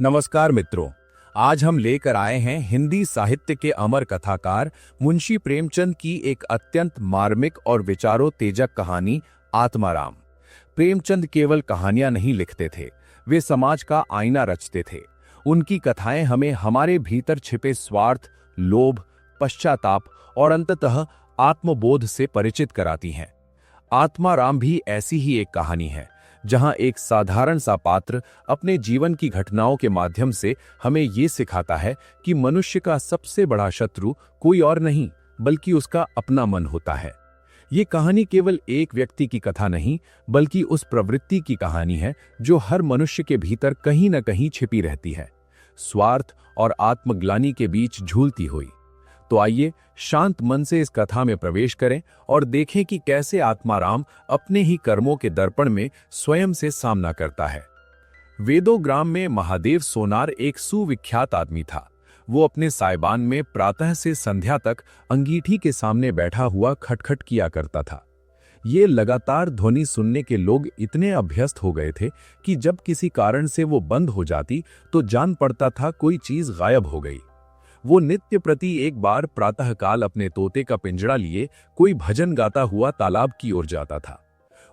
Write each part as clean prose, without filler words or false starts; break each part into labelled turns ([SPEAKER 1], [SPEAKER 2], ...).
[SPEAKER 1] नमस्कार मित्रों। आज हम लेकर आए हैं हिंदी साहित्य के अमर कथाकार मुंशी प्रेमचंद की एक अत्यंत मार्मिक और विचारोत्तेजक कहानी आत्माराम। प्रेमचंद केवल कहानियां नहीं लिखते थे, वे समाज का आईना रचते थे। उनकी कथाएं हमें हमारे भीतर छिपे स्वार्थ, लोभ, पश्चाताप और अंततः आत्मबोध से परिचित कराती हैं। आत्माराम भी ऐसी ही एक कहानी है, जहां एक साधारण सा पात्र अपने जीवन की घटनाओं के माध्यम से हमें ये सिखाता है कि मनुष्य का सबसे बड़ा शत्रु कोई और नहीं बल्कि उसका अपना मन होता है। ये कहानी केवल एक व्यक्ति की कथा नहीं, बल्कि उस प्रवृत्ति की कहानी है जो हर मनुष्य के भीतर कहीं न कहीं छिपी रहती है, स्वार्थ और आत्मग्लानि के बीच झूलती हुई। तो आइए शांत मन से इस कथा में प्रवेश करें और देखें कि कैसे आत्माराम अपने ही कर्मों के दर्पण में स्वयं से सामना करता है। वेदोग्राम में महादेव सोनार एक सुविख्यात आदमी था। वो अपने साइबान में प्रातः से संध्या तक अंगीठी के सामने बैठा हुआ खटखट किया करता था। ये लगातार ध्वनि सुनने के लोग इतने अभ्यस्त हो गए थे कि जब किसी कारण से वो बंद हो जाती तो जान पड़ता था कोई चीज गायब हो गई। वो नित्य प्रति एक बार प्रातःकाल अपने तोते का पिंजड़ा लिए कोई भजन गाता हुआ तालाब की ओर जाता था।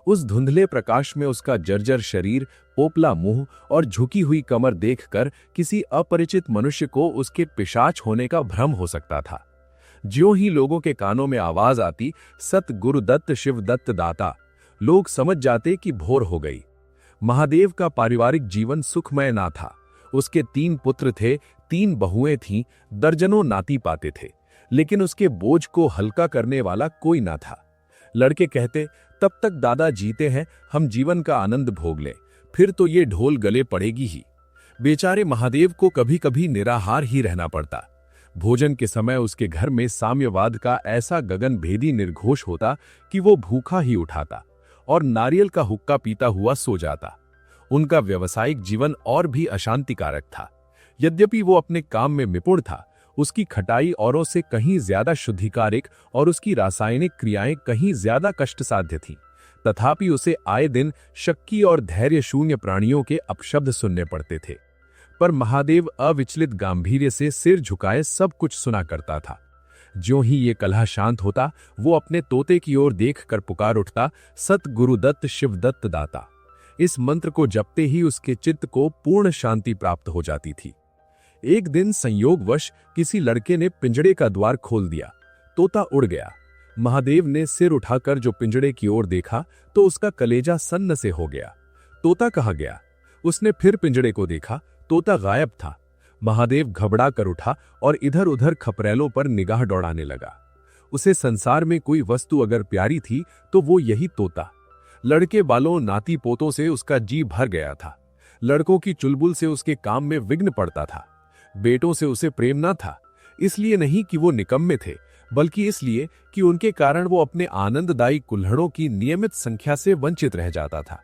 [SPEAKER 1] उस धुंधले प्रकाश में उसका जर्जर शरीर, पोपला मुंह और झुकी हुई कमर देखकर किसी अपरिचित मनुष्य को उसके पिशाच होने का भ्रम हो सकता था। ज्यों ही लोगों के कानों में आवाज आती, सत गुरुदत्त शिवदत्त दाता, लोग समझ जाते कि भोर हो गई। महादेव का पारिवारिक जीवन सुखमय ना था। उसके 3 पुत्र थे, 3 बहुएं थीं, दर्जनों नाती पाते थे, लेकिन उसके बोझ को हल्का करने वाला कोई ना था। लड़के कहते, तब तक दादा जीते हैं हम जीवन का आनंद भोग लें, फिर तो ये ढोल गले पड़ेगी ही। बेचारे महादेव को कभी कभी निराहार ही रहना पड़ता। भोजन के समय उसके घर में साम्यवाद का ऐसा गगनभेदी निर्घोष होता कि वो भूखा ही उठाता और नारियल का हुक्का पीता हुआ सो जाता। उनका व्यावसायिक जीवन और भी अशांतिकारक था। यद्यपि वो अपने काम में निपुण था, उसकी खटाई औरों से कहीं ज्यादा शुद्धिकारिक और उसकी रासायनिक क्रियाएं कहीं ज्यादा कष्टसाध्य थीं। तथापि उसे आए दिन शक्की और धैर्य शून्य प्राणियों के अपशब्द सुनने पड़ते थे। पर महादेव अविचलित गांभीर्य से सिर झुकाए सब कुछ सुना करता था। ज्यों ही ये कलह शांत होता, वो अपने तोते की ओर देखकर पुकार उठता, सत गुरुदत्त शिवदत्त दाता। इस मंत्र को जपते ही उसके चित्त को पूर्ण शांति प्राप्त हो जाती थी। एक दिन संयोगवश किसी लड़के ने पिंजड़े का द्वार खोल दिया। तोता उड़ गया। महादेव ने सिर उठाकर जो पिंजड़े की ओर देखा तो उसका कलेजा सन्न से हो गया। तोता कहाँ गया? उसने फिर पिंजड़े को देखा, तोता गायब था। महादेव घबरा कर उठा और इधर उधर खपरेलों पर निगाह दौड़ाने लगा। उसे संसार में कोई वस्तु अगर प्यारी थी तो वो यही तोता। लड़के बालों, नाती पोतों से उसका जी भर गया था। लड़कों की चुलबुल से उसके काम में विघ्न पड़ता था। बेटों से उसे प्रेम ना था, इसलिए नहीं कि वो निकम्मे थे, बल्कि इसलिए कि उनके कारण वो अपने आनंददायी कुल्हड़ों की नियमित संख्या से वंचित रह जाता था।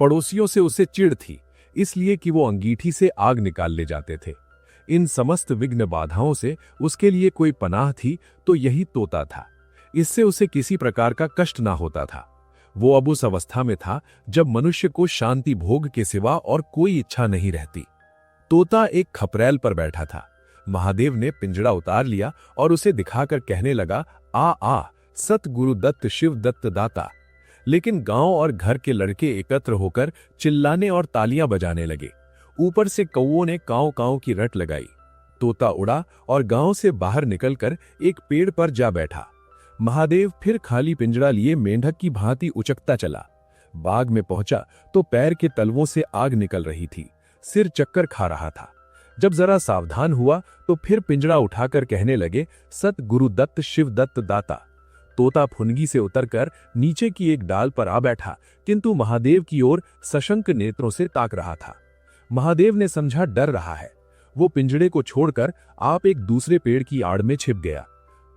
[SPEAKER 1] पड़ोसियों से उसे चिढ़ थी, इसलिए कि वो अंगीठी से आग निकाल ले जाते थे। इन समस्त विघ्न बाधाओं से उसके लिए कोई पनाह थी तो यही तोता था। इससे उसे किसी प्रकार का कष्ट ना होता था। वो अब उस अवस्था में था जब मनुष्य को शांति भोग के सिवा और कोई इच्छा नहीं रहती। तोता एक खपरेल पर बैठा था। महादेव ने पिंजड़ा उतार लिया और उसे दिखाकर कहने लगा, आ आ सत गुरुदत्त शिवदत्त दाता। लेकिन गांव और घर के लड़के एकत्र होकर चिल्लाने और तालियां बजाने लगे। ऊपर से कौओं ने कांव कांव की रट लगाई। तोता उड़ा और गांव से बाहर निकलकर एक पेड़ पर जा बैठा। महादेव फिर खाली पिंजड़ा लिए मेंढक की भांति उचकता चला। बाग में पहुंचा तो पैर के तलवों से आग निकल रही थी, सिर चक्कर खा रहा था। जब जरा सावधान हुआ तो फिर पिंजड़ा उठाकर कहने लगे, सत गुरुदत्त शिवदत्त दाता। तोता फुनगी से उतरकर नीचे की एक डाल पर आ बैठा, किंतु महादेव की ओर सशंक नेत्रों से ताक रहा था। महादेव ने समझा डर रहा है। वो पिंजड़े को छोड़कर आप एक दूसरे पेड़ की आड़ में छिप गया।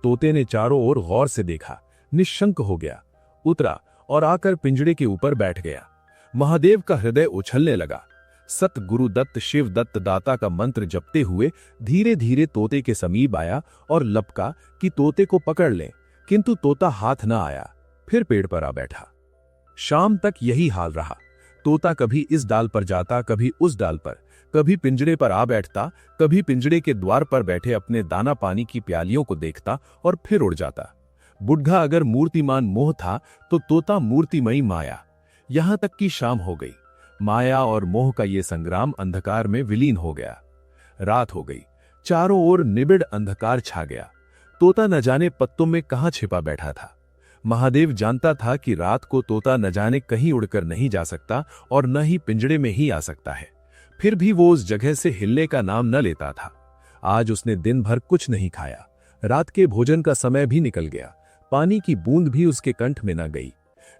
[SPEAKER 1] तोते ने चारों ओर गौर से देखा, निश्शंक हो गया, उतरा और आकर पिंजड़े के ऊपर बैठ गया। महादेव का हृदय उछलने लगा। सत गुरुदत्त शिवदत्त दाता का मंत्र जपते हुए धीरे धीरे तोते के समीप आया और लपका कि तोते को पकड़ ले, किंतु तोता हाथ न आया। फिर पेड़ पर आ बैठा। शाम तक यही हाल रहा। तोता कभी इस डाल पर जाता, कभी उस डाल पर, कभी पिंजड़े पर आ बैठता, कभी पिंजड़े के द्वार पर बैठे अपने दाना पानी की प्यालियों को देखता और फिर उड़ जाता। बुढ़ा अगर मूर्तिमान मोह था तो तोता मूर्तिमयी माया। यहां तक कि शाम हो गई। माया और मोह का ये संग्राम अंधकार में विलीन हो गया। रात हो गई, चारों ओर निबिड़ अंधकार छा गया। तोता न जाने पत्तों में कहां छिपा बैठा था। महादेव जानता था कि रात को तोता न जाने कहीं उड़कर नहीं जा सकता और न ही पिंजड़े में ही आ सकता है। फिर भी वो उस जगह से हिलने का नाम न लेता था। आज उसने दिन भर कुछ नहीं खाया। रात के भोजन का समय भी निकल गया। पानी की बूंद भी उसके कंठ में न गई।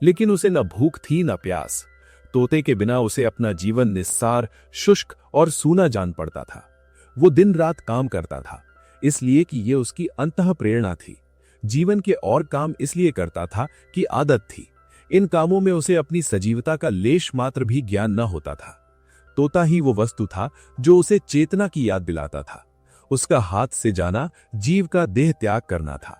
[SPEAKER 1] लेकिन उसे न भूख थी न प्यास। तोते के बिना उसे अपना जीवन निस्सार, शुष्क और सूना जान पड़ता था। वो दिन रात काम करता था, इसलिए कि ये उसकी अंतः प्रेरणा थी। जीवन के और काम इसलिए करता था कि आदत थी। इन कामों में उसे अपनी सजीवता का लेश मात्र भी ज्ञान न होता था। तोता ही वो वस्तु था जो उसे चेतना की याद दिलाता था। उसका हाथ से जाना जीव का देह त्याग करना था।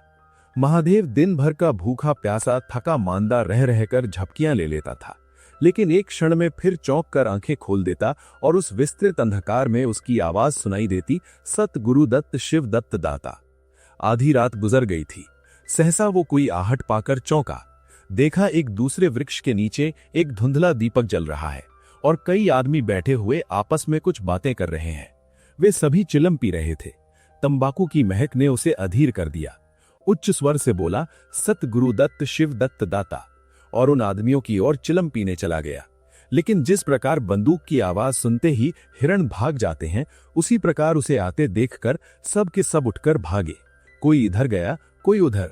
[SPEAKER 1] महादेव दिन भर का भूखा प्यासा थका मांदा रह रहकर झपकियां ले लेता था, लेकिन एक क्षण में फिर चौंक कर आंखें खोल देता और उस विस्तृत अंधकार में उसकी आवाज सुनाई देती, सत गुरु दत्त शिव दत्त दाता। आधी रात गुजर गई थी। सहसा वो कोई आहट पाकर चौंका। देखा एक दूसरे वृक्ष के नीचे एक धुंधला दीपक जल रहा है और कई आदमी बैठे हुए आपस में कुछ बातें कर रहे हैं। वे सभी चिलम पी रहे थे। तंबाकू की महक ने उसे अधीर कर दिया। उच्च स्वर से बोला, सत गुरु दत्त शिव दत्त दाता, और उन आदमियों की ओर चिलम पीने चला गया। लेकिन जिस प्रकार बंदूक की आवाज सुनते ही हिरण भाग जाते हैं, उसी प्रकार उसे आते देखकर सब के सब उठकर भागे। कोई इधर गया, कोई उधर।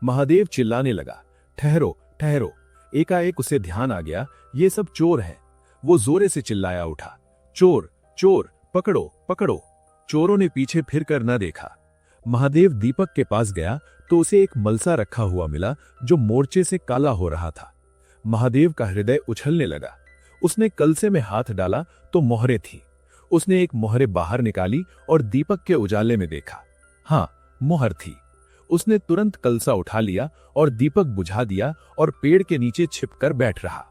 [SPEAKER 1] महादेव चिल्लाने लगा, ठहरो ठहरो। एकाएक उसे ध्यान आ गया, ये सब चोर हैं। वो जोरे से चिल्लाया उठा, चोर चोर, पकड़ो पकड़ो। चोरों ने पीछे फिरकर न देखा। महादेव दीपक के पास गया तो उसे एक मलसा रखा हुआ मिला जो मोर्चे से काला हो रहा था। महादेव का हृदय उछलने लगा। उसने कलसे में हाथ डाला तो मोहरे थी। उसने एक मोहरे बाहर निकाली और दीपक के उजाले में देखा। हां, मोहर थी। उसने तुरंत कलसा उठा लिया और दीपक बुझा दिया और पेड़ के नीचे छिपकर बैठ रहा।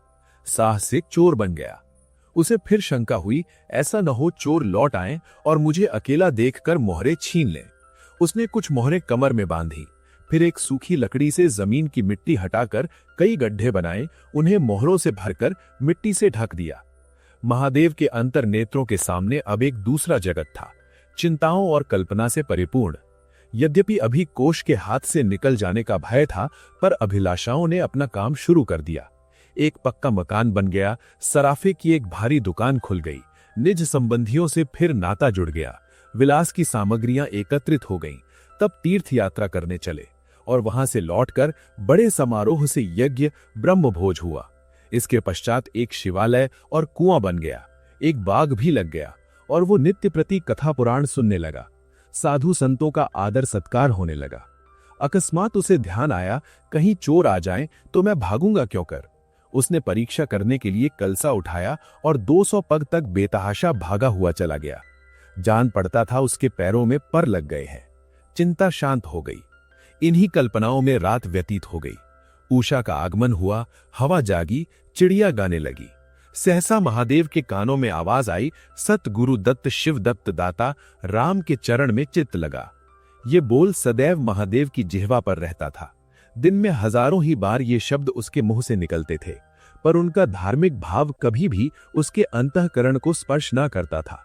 [SPEAKER 1] साहसिक चोर बन गया। उसे फिर शंका हुई, ऐसा न हो चोर लौट आए और मुझे अकेला देखकर मोहरे छीन लें। उसने कुछ मोहरे कमर में बांधी, फिर एक सूखी लकड़ी से जमीन की मिट्टी हटाकर कई गड्ढे बनाए, उन्हें मोहरों से भरकर मिट्टी से ढक दिया। महादेव के अंतर नेत्रों के सामने अब एक दूसरा जगत था, चिंताओं और कल्पना से परिपूर्ण। यद्यपि अभी कोष के हाथ से निकल जाने का भय था, पर अभिलाषाओं ने अपना काम शुरू कर दिया। एक पक्का मकान बन गया, सराफे की एक भारी दुकान खुल गई, निज संबंधियों से फिर नाता जुड़ गया, विलास की सामग्रियां एकत्रित हो गईं। तब तीर्थ यात्रा करने चले और वहां से लौटकर बड़े समारोह से यज्ञ ब्रह्मभोज हुआ। इसके पश्चात एक शिवालय और कुआं बन गया, एक बाग भी लग गया और वो नित्य प्रति कथा पुराण सुनने लगा। साधु संतों का आदर सत्कार होने लगा। अकस्मात उसे ध्यान आया, कहीं चोर आ जाएं तो मैं भागूंगा क्यों कर। उसने परीक्षा करने के लिए कलसा उठाया और 200 पग तक बेतहाशा भागा हुआ चला गया। जान पड़ता था उसके पैरों में पर लग गए हैं। चिंता शांत हो गई। इन्हीं कल्पनाओं में रात व्यतीत हो गई। उषा का आगमन हुआ, हवा जागी, चिड़िया गाने लगी। सहसा महादेव के कानों में आवाज आई, सत गुरु दत्त शिव दत्त दाता, राम के चरण में चित्त लगा। ये बोल सदैव महादेव की जिह्वा पर रहता था। दिन में हजारों ही बार ये शब्द उसके मुंह से निकलते थे, पर उनका धार्मिक भाव कभी भी उसके अंतःकरण को स्पर्श न करता था।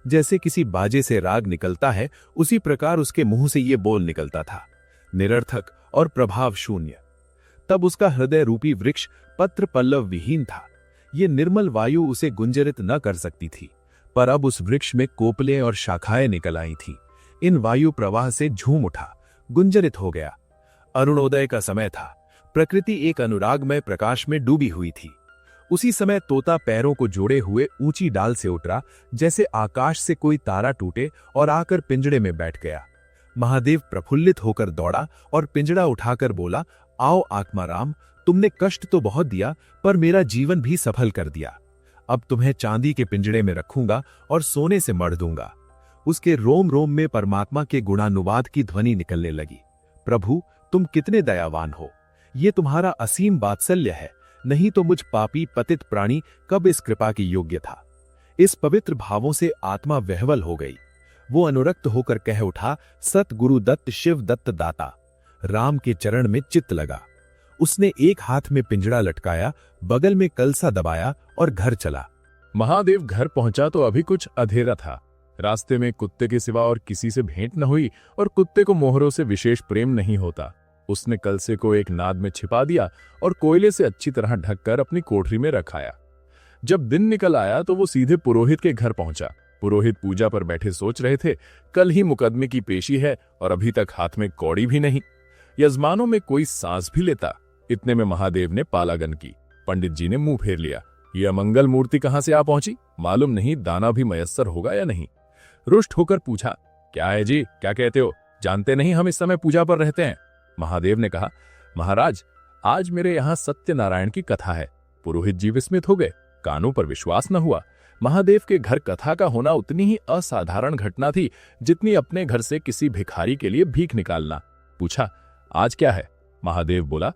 [SPEAKER 1] जैसे किसी बाजे से राग निकलता है, उसी प्रकार उसके मुंह से ये बोल निकलता था, निरर्थक और प्रभाव शून्य। तब उसका हृदय रूपी वृक्ष पत्र पल्लव विहीन था। ये निर्मल वायु उसे गुंजरित न कर सकती थी, पर अब उस वृक्ष में कोपले और शाखाएं निकल आई थीं। इन वायु प्रवाह से झूम उठा, गुंजरित हो गया। अरुणोदय का समय था। प्रकृति एक अनुरागमय प्रकाश में डूबी हुई थी। उसी समय तोता पैरों को जोड़े हुए ऊंची डाल से उतरा, जैसे आकाश से कोई तारा टूटे, और आकर पिंजड़े में बैठ गया। महादेव प्रफुल्लित होकर दौड़ा और पिंजड़ा उठाकर बोला, आओ आत्माराम, तुमने कष्ट तो बहुत दिया, पर मेरा जीवन भी सफल कर दिया। अब तुम्हें चांदी के पिंजड़े में रखूंगा और सोने से मढ़ दूंगा। उसके रोम रोम में परमात्मा के गुणानुवाद की ध्वनि निकलने लगी। प्रभु, तुम कितने दयावान हो। ये तुम्हारा असीम वात्सल्य है, नहीं तो मुझ पापी पतित प्राणी कब इस कृपा की योग्य था।
[SPEAKER 2] इस पवित्र भावों से आत्मा विह्वल हो गई। वो अनुरक्त होकर कह उठा, सत गुरु दत्त शिव दत्त दाता। राम के चरण में चित्त लगा। उसने एक हाथ में पिंजड़ा लटकाया, बगल में कलसा दबाया और घर चला।
[SPEAKER 3] महादेव घर पहुंचा तो अभी कुछ अंधेरा था। रास्ते में कुत्ते के सिवा और किसी से भेंट न हुई और कुत्ते को मोहरों से विशेष प्रेम नहीं होता। उसने कलसे को एक नाद में छिपा दिया और कोयले से अच्छी तरह ढककर अपनी कोठरी में रखाया। जब दिन निकल आया तो वो सीधे पुरोहित के घर पहुंचा। पुरोहित पूजा पर बैठे सोच रहे थे, कल ही मुकदमे की पेशी है और अभी तक हाथ में कौड़ी भी नहीं। यजमानों में कोई सांस भी लेता। इतने में महादेव ने पालागन की। पंडित जी ने मुंह फेर लिया। ये अमंगल मूर्ति कहां से आ पहुंची, मालूम नहीं दाना भी मयस्सर होगा या नहीं। रुष्ट होकर पूछा, क्या है जी, क्या कहते हो? जानते नहीं हम इस समय पूजा पर रहते हैं। महादेव ने कहा, महाराज आज मेरे यहां सत्यनारायण की कथा है। पुरोहित जी विस्मित हो गए। कानों पर विश्वास न हुआ। महादेव के घर कथा का होना उतनी ही असाधारण घटना थी जितनी अपने घर से किसी भिखारी के लिए भीख निकालना। पूछा, आज क्या है? महादेव बोला,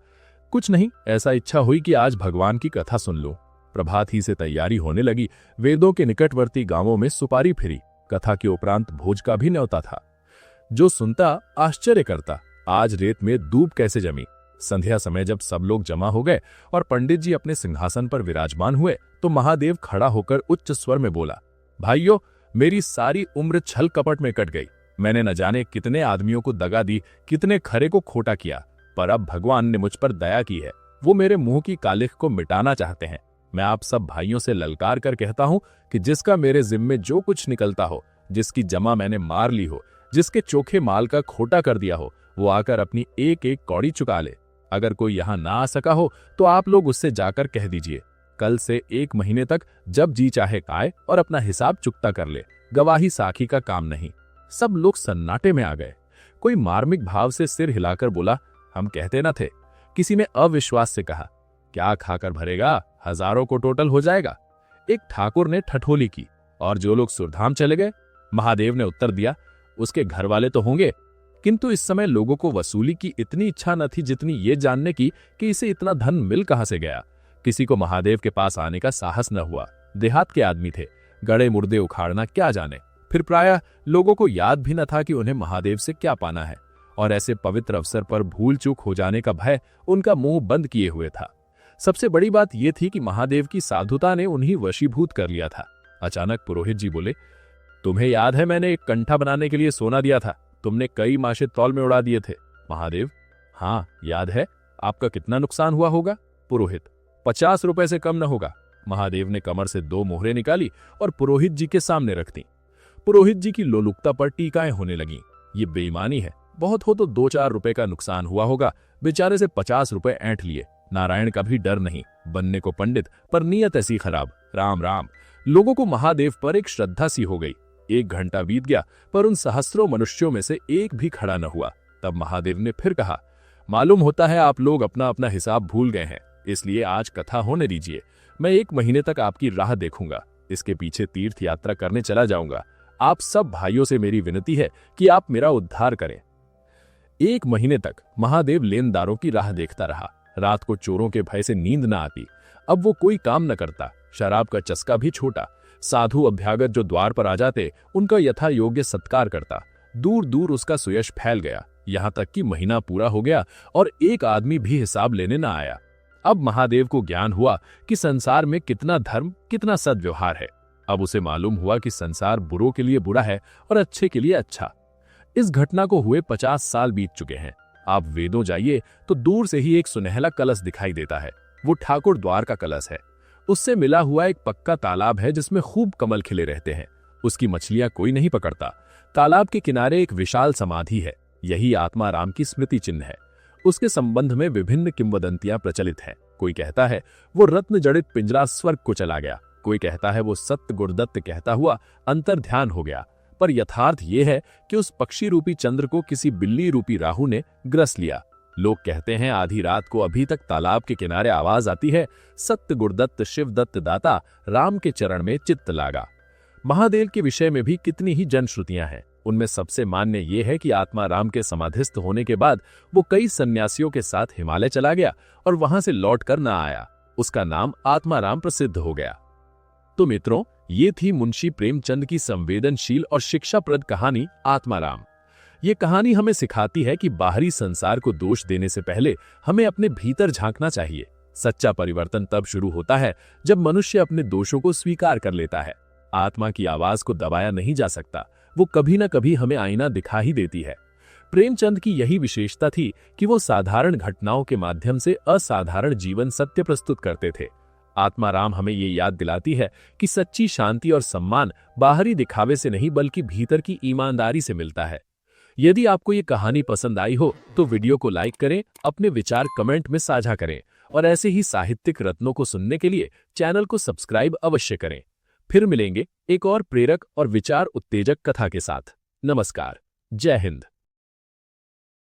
[SPEAKER 3] कुछ नहीं, ऐसा इच्छा हुई कि आज भगवान की कथा सुन लूं। प्रभात ही से तैयारी होने लगी। वेदों के निकटवर्ती गांवों में सुपारी फिरी। कथा के उपरांत भोज का भी न्योता था। जो सुनता आश्चर्य करता, आज रेत में दूब कैसे जमी। संध्या समय जब सब लोग जमा हो गए और पंडित जी अपने सिंहासन पर विराजमान हुए तो महादेव खड़ा होकर उच्च स्वर में बोला, भाइयों, मेरी सारी उम्र छल कपट में कट गई। मैंने न जाने कितने आदमियों को दगा दी, कितने खरे को खोटा किया, पर अब भगवान ने मुझ पर दया की है। वो मेरे मुंह की कालिख को मिटाना चाहते हैं। मैं आप सब भाइयों से ललकार कर कहता हूं कि जिसका मेरे जिम्मे जो कुछ निकलता हो, जिसकी जमा मैंने मार ली हो, जिसके चोखे माल का खोटा कर दिया हो, वो आकर अपनी एक एक कौड़ी चुका ले। अगर कोई यहां ना आ सका हो तो आप लोग उससे जाकर कह दीजिए, कल से 1 महीने तक जब जी चाहे आए और अपना हिसाब चुकता कर ले। गवाही साखी का काम नहीं। सब लोग सन्नाटे में आ गए। कोई मार्मिक भाव से सिर हिलाकर बोला, हम कहते न थे। किसी ने अविश्वास से कहा, क्या खाकर भरेगा, हजारों को टोटल हो जाएगा। एक ठाकुर ने ठठोली की, और जो लोग सुरधाम चले गए। महादेव ने उत्तर दिया, उसके घर वाले तो होंगे, किंतु इस समय लोगों को वसूली की इतनी इच्छा न थी जितनी ये जानने की कि इसे इतना धन मिल कहां से गया। किसी को महादेव के पास आने का साहस न हुआ। देहात के आदमी थे, गड़े मुर्दे उखाड़ना क्या जाने। फिर प्रायः लोगों को याद भी न था कि उन्हें महादेव से क्या पाना है, और ऐसे पवित्र अवसर पर भूल चूक हो जाने का भय उनका मुंह बंद किए हुए था। सबसे बड़ी बात यह थी कि महादेव की साधुता ने उन्हें वशीभूत कर लिया था। अचानक पुरोहित जी बोले, तुम्हें याद है मैंने एक कंठा बनाने के लिए सोना दिया था, तुमने कई माशे तौल में उड़ा दिए थे। महादेव, हाँ याद है। आपका कितना नुकसान हुआ होगा? पुरोहित, 50 रुपए से कम न होगा। महादेव ने कमर से 2 मोहरें निकाली और पुरोहित जी के सामने रख दी। पुरोहित जी की लोलुपता पर टीकाएं होने लगीं। ये बेईमानी है, बहुत हो तो 2-4 रुपए का नुकसान हुआ होगा। बेचारे से 50 रुपए ऐंठ लिए। नारायण का भी डर नहीं, बनने को पंडित पर नीयत ऐसी खराब। राम राम। लोगों को महादेव पर एक श्रद्धा सी हो गई। 1 घंटा बीत गया पर उन सहस्रों मनुष्यों में से एक भी खड़ा न हुआ। तब महादेव ने फिर कहा, मालूम होता है आप लोग अपना अपना हिसाब भूल गए हैं, इसलिए आज कथा होने दीजिए। मैं 1 महीने तक आपकी राह देखूंगा। इसके पीछे तीर्थ यात्रा करने चला जाऊंगा। आप सब भाइयों से मेरी विनती है कि आप मेरा उद्धार करें। 1 महीने तक महादेव लेनदारों की राह देखता रहा। रात को चोरों के भय से नींद न आती। अब वो कोई काम न करता। शराब का चस्का भी छोटा। साधु अभ्यागत जो द्वार पर आ जाते उनका यथा योग्य सत्कार करता। दूर दूर उसका सुयश फैल गया। यहां तक कि महीना पूरा हो गया और एक आदमी भी हिसाब लेने न आया। अब महादेव को ज्ञान हुआ कि संसार में कितना धर्म, कितना सद्व्यवहार है। अब उसे मालूम हुआ कि संसार बुरों के लिए बुरा है और अच्छे के लिए अच्छा। इस घटना को हुए 50 साल बीत चुके हैं। आप वेदों जाइए तो दूर से ही एक सुनहला कलश दिखाई देता है। वो ठाकुर द्वार का कलश है। उससे मिला हुआ एक पक्का तालाब है जिसमें खूब कमल खिले रहते हैं। उसकी मछलियां कोई नहीं पकड़ता। तालाब के किनारे एक विशाल समाधि है। यही आत्मा राम की स्मृति चिन्ह है। उसके संबंध में विभिन्न किंवदंतियां प्रचलित हैं। कोई कहता है वो रत्न जड़ित पिंजरा स्वर्ग को चला गया। कोई कहता है वो सत्य गुरुदत्त कहता हुआ अंतर ध्यान हो गया। पर यथार्थ ये है कि उस पक्षी रूपी चंद्र को किसी बिल्ली रूपी राहु ने ग्रस लिया। लोग कहते हैं आधी रात को अभी तक तालाब के किनारे आवाज आती है, सत्य गुरुदत्त शिवदत्त दाता, राम के चरण में चित्त लागा। महादेव के विषय में भी कितनी ही जनश्रुतियां हैं। उनमें सबसे मान्य ये है कि आत्मा राम के समाधिस्थ होने के बाद वो कई सन्यासियों के साथ हिमालय चला गया और वहां से लौट कर न आया। उसका नाम आत्मा राम प्रसिद्ध हो गया। तो मित्रों, ये थी मुंशी प्रेमचंद की संवेदनशील और शिक्षाप्रद कहानी आत्माराम। ये कहानी हमें सिखाती है कि बाहरी संसार को दोष देने से पहले हमें अपने भीतर झांकना चाहिए। सच्चा परिवर्तन तब शुरू होता है जब मनुष्य अपने दोषों को स्वीकार कर लेता है। आत्मा की आवाज को दबाया नहीं जा सकता, वो कभी ना कभी हमें आईना दिखा ही देती है। प्रेमचंद की यही विशेषता थी कि वो साधारण घटनाओं के माध्यम से असाधारण जीवन सत्य प्रस्तुत करते थे। आत्माराम हमें ये याद दिलाती है कि सच्ची शांति और सम्मान बाहरी दिखावे से नहीं बल्कि भीतर की ईमानदारी से मिलता है। यदि आपको ये कहानी पसंद आई हो तो वीडियो को लाइक करें, अपने विचार कमेंट में साझा करें और ऐसे ही साहित्यिक रत्नों को सुनने के लिए चैनल को सब्सक्राइब अवश्य करें। फिर मिलेंगे एक और प्रेरक और विचार उत्तेजक कथा के साथ। नमस्कार, जय हिंद।